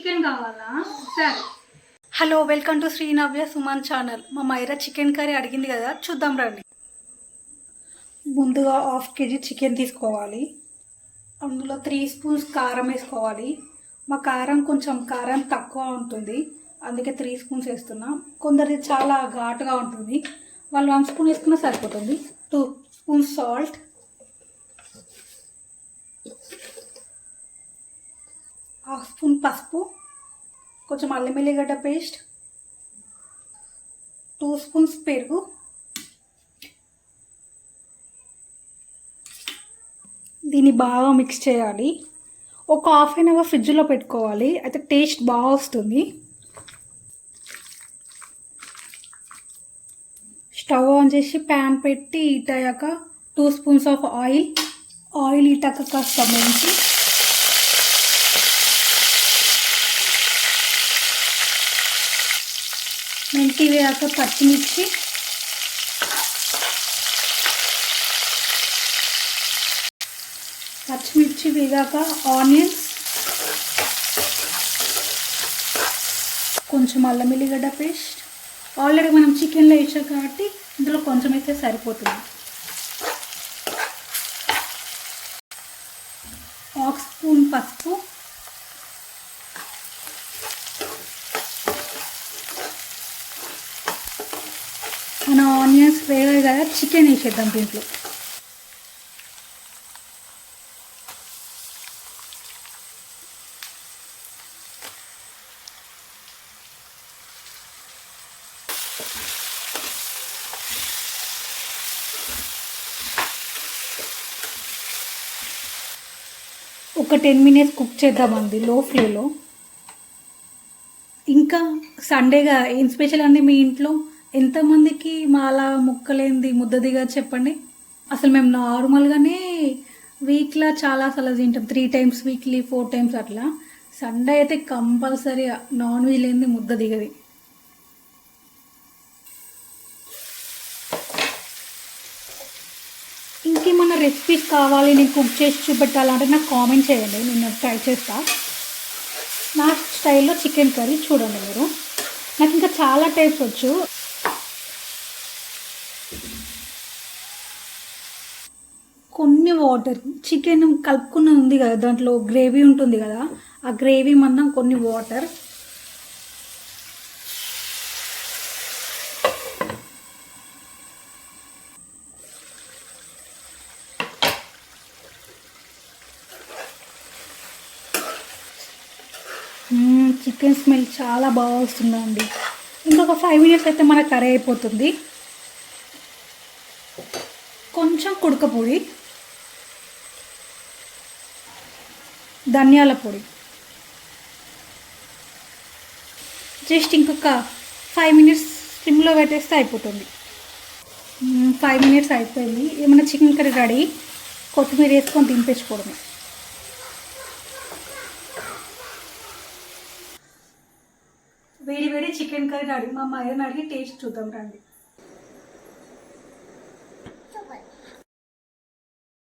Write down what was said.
Chicken కావాలా? సరే. Hello, welcome to Srinavya Suman channel. మా మైరా చికెన్ కర్రీ అడిగింది కదా, చూద్దాం రండి. ముందుగా 1/2 kg చికెన్ తీసుకోవాలి. అందులో 3 స్పూన్స్ కారం వేసుకోవాలి. మా కొంచెం కారం తక్కువ ఉంటుంది, అందుకే 3 స్పూన్స్ వేస్తున్నా. కొందరిది చాలా ఘాటుగా ఉంటుంది, వాళ్ళు 1 స్పూన్ వేసుకున్నా సరిపోతుంది. 2 స్పూన్స్ సాల్ట్, 1/2 స్పూన్ పసుపు, కొంచెం అల్లం వెల్లిగడ్డ పేస్ట్, 2 స్పూన్స్ పెరుగు, దీన్ని బాగా మిక్స్ చేయాలి. ఒక 1/2 అవర్ ఫ్రిడ్జ్లో పెట్టుకోవాలి, అయితే టేస్ట్ బాగా వస్తుంది. స్టవ్ ఆన్ చేసి ప్యాన్ పెట్టి హీట్ అయ్యాక 2 స్పూన్స్ ఆఫ్ ఆయిల్ హీట్ అయ్యాక కాస్త మెంతి, వేయాక పచ్చిమిర్చి, వేగాక ఆనియన్స్, కొంచెం అల్లం వెల్లిగడ్డ పేస్ట్. ఆల్రెడీ మనం చికెన్లో వేసాం కాబట్టి ఇందులో కొంచెం అయితే సరిపోతుంది. 1 స్పూన్ పసుపు, మన ఆనియన్స్ వేగాయి కదా, చికెన్ వేసేద్దాం దీంట్లో. ఒక 10 minutes కుక్ చేద్దామండి లో ఫ్లేలో. ఇంకా సండేగా ఏం స్పెషల్ అండి మీ ఇంట్లో? ఎంతమందికి మాలా ముక్కలేంది ముద్ద దిగా చెప్పండి. అసలు మేము నార్మల్గానే వీక్లో చాలాసార్లు తింటాం, 3 times వీక్లీ, 4 times అట్లా. సండే అయితే కంపల్సరీ నాన్ వెజ్ లేనిది ముద్ద దిగది. ఇంకేమన్నా రెసిపీస్ కావాలి నేను కుక్ చేసి చూపెట్టాలంటే నాకు కామెంట్ చేయండి, నేను ట్రై చేస్తా. నా స్టైల్లో చికెన్ కర్రీ చూడండి మీరు. నాకు ఇంకా చాలా టైప్స్ వచ్చు. కొన్ని వాటర్, చికెన్ కలుపుకున్న ఉంది కదా, దాంట్లో గ్రేవీ ఉంటుంది కదా, ఆ గ్రేవీ మందం కొన్ని వాటర్. చికెన్ స్మెల్ చాలా బాగా వస్తుందండి. ఇంకొక 5 minutes అయితే మన కర్రీ అయిపోతుంది. కొంచెం కుడక పొడి, ధనియాల పొడి, జస్ట్ ఇంకొక 5 minutes స్టిమ్లో పెట్టేస్తే అయిపోతుంది. 5 minutes అయిపోయింది. ఏమైనా చికెన్ కర్రీ రెడీ. కొత్తిమీర వేసుకొని దింపేసుకోవడమే. వేడి చికెన్ కర్రీ రెడీ. మా అమ్మాయిని అడిగి టేస్ట్ చూద్దాం రండి.